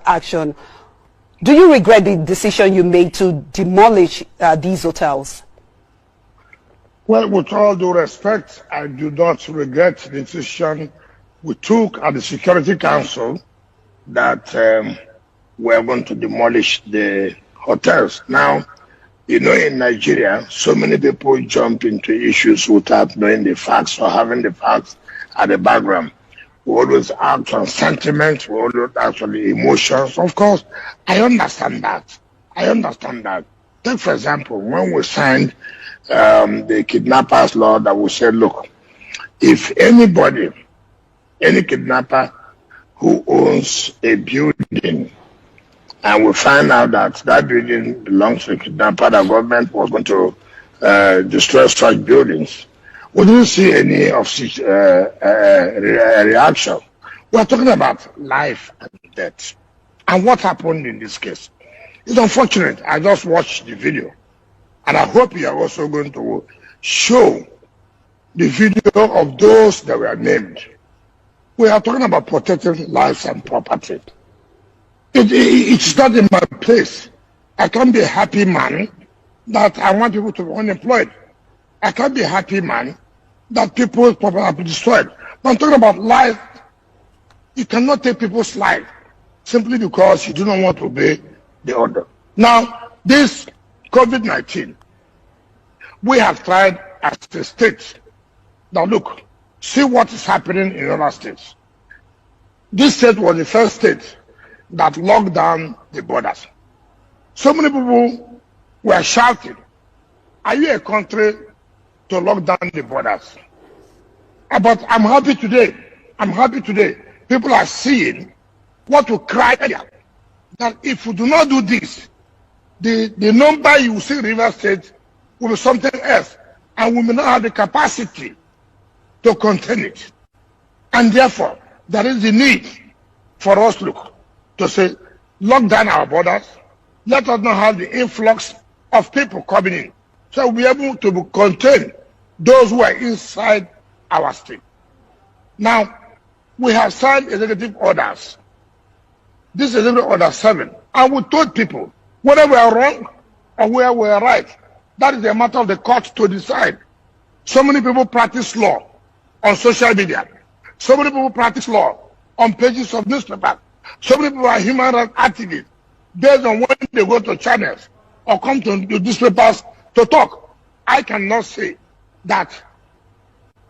action. Do you regret the decision you made to demolish these hotels? Well, with all due respect, I do not regret the decision we took at the Security Council that we're going to demolish the hotels. Now, you know, in Nigeria, so many people jump into issues without knowing the facts or having the facts at the background. We always act on sentiment, we always act on the emotions. Of course, I understand that. Take, for example, when we signed the kidnappers law that we said, look, if anybody, any kidnapper who owns a building, and we find out that that building belongs to a kidnapper, the government was going to destroy such buildings, we didn't see any of such reaction. We're talking about life and death. And what happened in this case? It's unfortunate. I just watched the video. And I hope you are also going to show the video of those that were named. We are talking about protecting lives and property. It's not in my place. I can't be a happy man that I want people to be unemployed. I can't be a happy man that people's property are destroyed. But I'm talking about life. You cannot take people's life simply because you do not want to obey the order. Now, this COVID-19, we have tried as a state. Now look, see what is happening in other states. This state was the first state that locked down the borders. So many people were shouting, are you a country to lock down the borders? But I'm happy today. People are seeing what we cried earlier, that if we do not do this, the number you will see in River State will be something else, and we may not have the capacity to contain it. And therefore, there is the need for us, look, to say, lock down our borders, let us not have the influx of people coming in, so we'll be able to contain those who are inside our state. Now, we have signed executive orders. This is executive order 7, and we told people whether we are wrong or where we are right. That is a matter of the court to decide. So many people practice law on social media. So many people practice law on pages of newspapers. So many people are human rights activists based on when they go to channels or come to the newspapers to talk. I cannot say that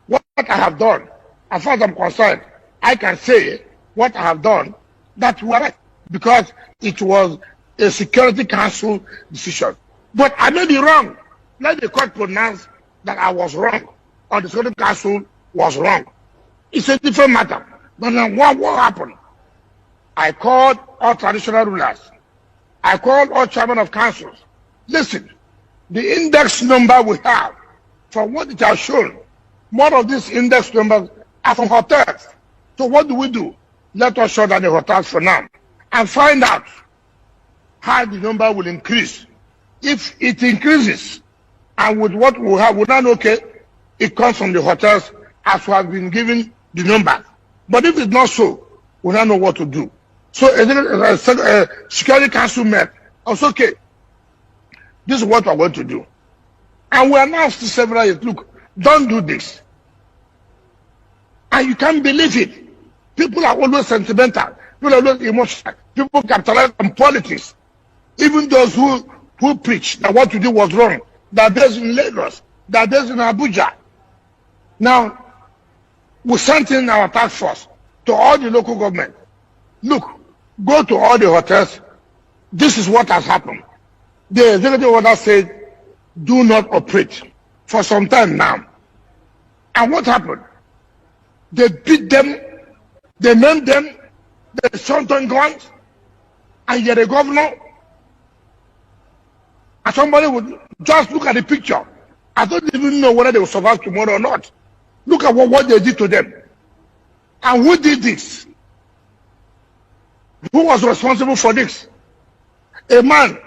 what I have done, as far as I'm concerned, I can say what I have done, that was right, because it was a Security Council decision. But I may be wrong. Let the court pronounce that I was wrong, or the Security Council was wrong. It's a different matter. But then what happened? I called all traditional rulers. I called all chairmen of councils. Listen, the index number we have, from what it has shown, more of these index numbers are from hotels. So what do? Let us shut down the hotels for now and find out how the number will increase. If it increases, and with what we have, we're not okay, it comes from the hotels as we have been given the number. But if it's not so, we don't know what to do. So Security Council met. Also, okay, this is what we're going to do. And we announced to several years, look, don't do this. And you can't believe it. People are always sentimental. People are always emotional. People capitalize on politics. Even those who preach that what you did was wrong. They're based in Lagos. They're based in Abuja. Now, we sent in our task force to all the local government. Look, go to all the hotels. This is what has happened. The executive order said, do not operate for some time now. And what happened? They beat them, they named them, they shot on guns, and you're the governor. And somebody would just look at the picture. I don't even know whether they will survive tomorrow or not. Look at what they did to them. And who did this? Who was responsible for this? A man,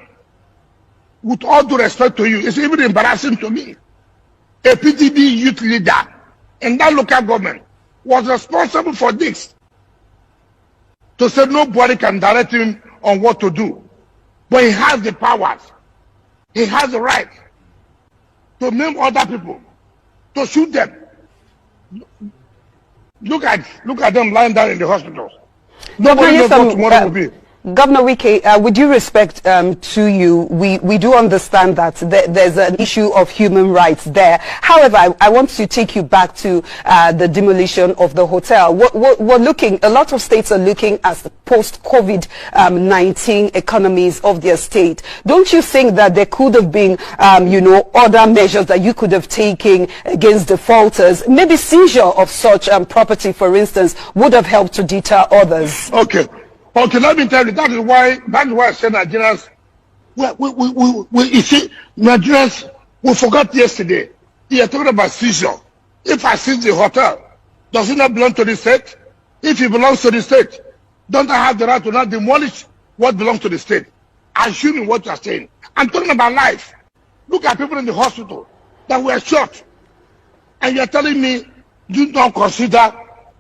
with all due respect to you, it's even embarrassing to me. A PDB youth leader in that local government was responsible for this. to say nobody can direct him on what to do. But he has the powers. He has the right to name other people, to shoot them. Look at them lying down in the hospitals. Nobody knows what tomorrow will be. Governor Wike, with due respect to you, we do understand that there's an issue of human rights there. However, I want to take you back to the demolition of the hotel. We're looking, a lot of states are looking at the post-COVID-19 economies of their state. Don't you think that there could have been, other measures that you could have taken against defaulters? Maybe seizure of such property, for instance, would have helped to deter others. Okay, let me tell you, that is why I said Nigerians, you see, Nigerians, we forgot yesterday. You are talking about seizure. If I seize the hotel, does it not belong to the state? If it belongs to the state, don't I have the right to not demolish what belongs to the state? Assuming what you are saying. I'm talking about life. Look at people in the hospital that were shot. And you are telling me you don't consider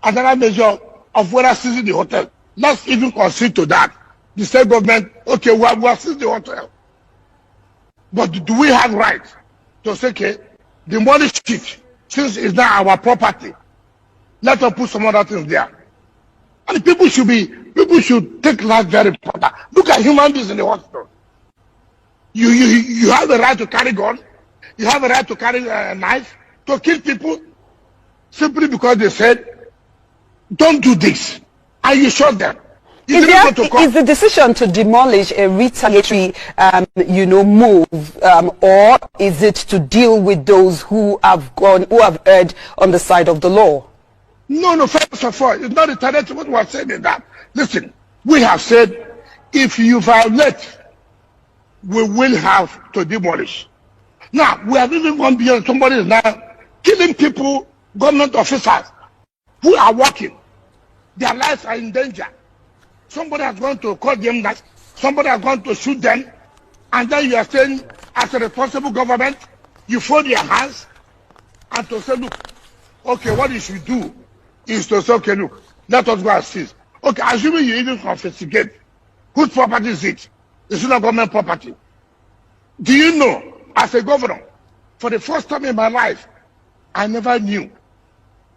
another measure of whether seizing the hotel. Let's even concede to that. The state government, okay, we have seized the hotel. But do we have right to say, okay, demolish it, since it's not our property? Let us put some other things there. And people should take life very important. Look at human beings in the hospital. You have the right to carry gun. You have a right to carry a knife, to kill people, simply because they said, don't do this. And you shot them. Is the decision to demolish a retaliatory, move, or is it to deal with those who have erred on the side of the law? No. First of all, it's not retaliatory. What we are saying is that, listen, we have said, if you violate, we will have to demolish. Now, we have even gone beyond. Somebody is now killing people, government officers who are working. Their lives are in danger. Somebody has gone to call them that. Somebody has gone to shoot them. And then you are saying, as a responsible government, you fold your hands and to say, look, okay, what you should do is to say, okay, look, let us go and seize. Okay, assuming you even confiscate, whose property is it? It's not government property. Do you know, as a governor, for the first time in my life, I never knew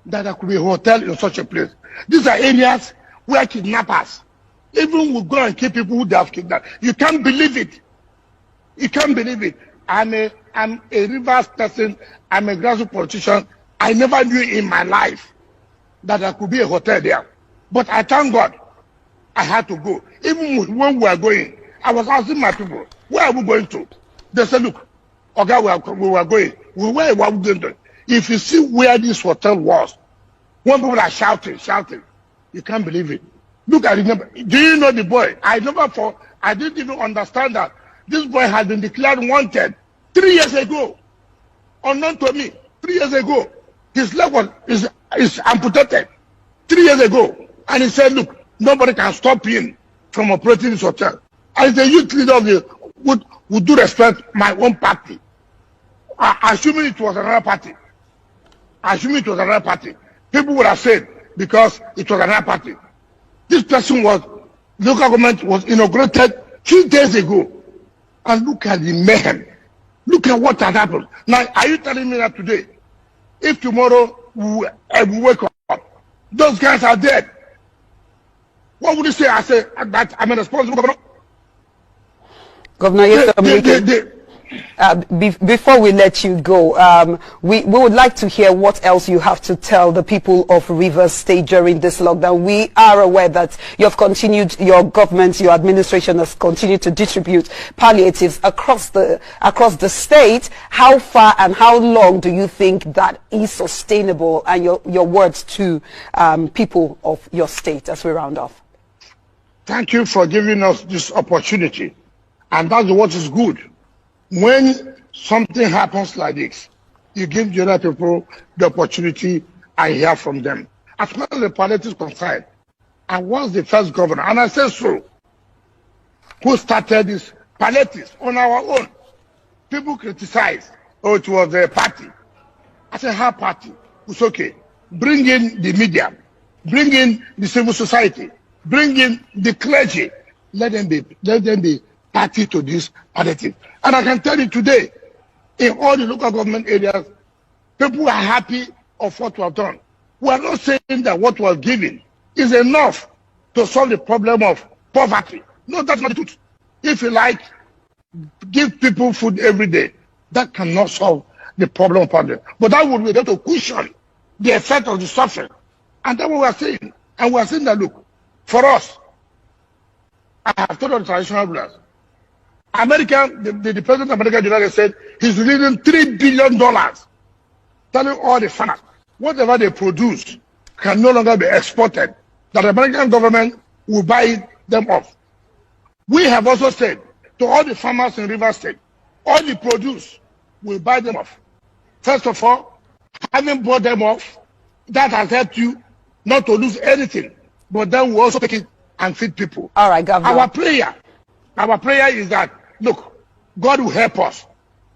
that there could be a hotel in such a place. These are areas where kidnappers even will go and kill people who they have kidnapped. You can't believe it. You can't believe it. I'm a Rivers person. I'm a grassroots politician. I never knew in my life that there could be a hotel there. But I thank God I had to go. Even when we were going, I was asking my people, where are we going to? They said, look, okay, we were going. Where were we going to? If you see where this hotel was, when people are shouting, you can't believe it. Look, I remember. Do you know the boy? I didn't even understand that this boy had been declared wanted 3 years ago. Unknown to me, 3 years ago. His leg is amputated 3 years ago. And he said, look, nobody can stop him from operating this hotel. As the youth leader would do respect my own party. Assuming it was another party. People would have said, because it was another party. This person local government was inaugurated 2 days ago. And look at the mayhem. Look at what had happened. Now, are you telling me that today, if tomorrow we wake up, those guys are dead? What would you say? I say that I'm a responsible governor. Governor Nyeson Wike, before we let you go, we would like to hear what else you have to tell the people of Rivers State during this lockdown. We are aware that you have continued, your government, your administration has continued to distribute palliatives across the state. How far and how long do you think that is sustainable? And your words to people of your state as we round off. Thank you for giving us this opportunity. And that's what is good. When something happens like this, you give the other people the opportunity and hear from them. As far as the palliative is concerned, I was the first governor, and I said so, who started this palliative on our own. People criticize, oh, it was a party. I said, how party? It's okay. Bring in the media, bring in the civil society, bring in the clergy, let them be party to this narrative. And I can tell you today, in all the local government areas, people are happy of what we have done. We are not saying that what we are giving is enough to solve the problem of poverty. No, that's not the truth. If you like, give people food every day. That cannot solve the problem of poverty. But that would be able to cushion the effect of the suffering. And that's what we are saying. And we are saying that, look, for us, I have told the traditional rulers, the president of America United said he's releasing $3 billion, telling all the farmers, whatever they produce can no longer be exported, that the American government will buy them off. We have also said to all the farmers in Rivers State, all the produce will buy them off. First of all, having bought them off, that has helped you not to lose anything, but then we also take it and feed people. All right, Governor. Our prayer is that, look, God will help us.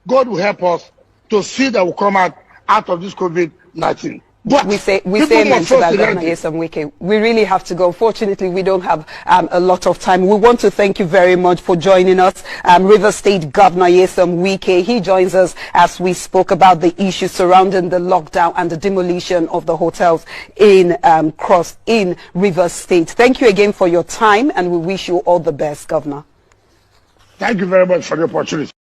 God will help us to see that we come out of this COVID-19. But we say amen to that, Governor Nyeson Wike. We really have to go. Fortunately, we don't have a lot of time. We want to thank you very much for joining us. Rivers State Governor Nyeson Wike, he joins us as we spoke about the issues surrounding the lockdown and the demolition of the hotels in Rivers State. Thank you again for your time, and we wish you all the best, Governor. Thank you very much for the opportunity.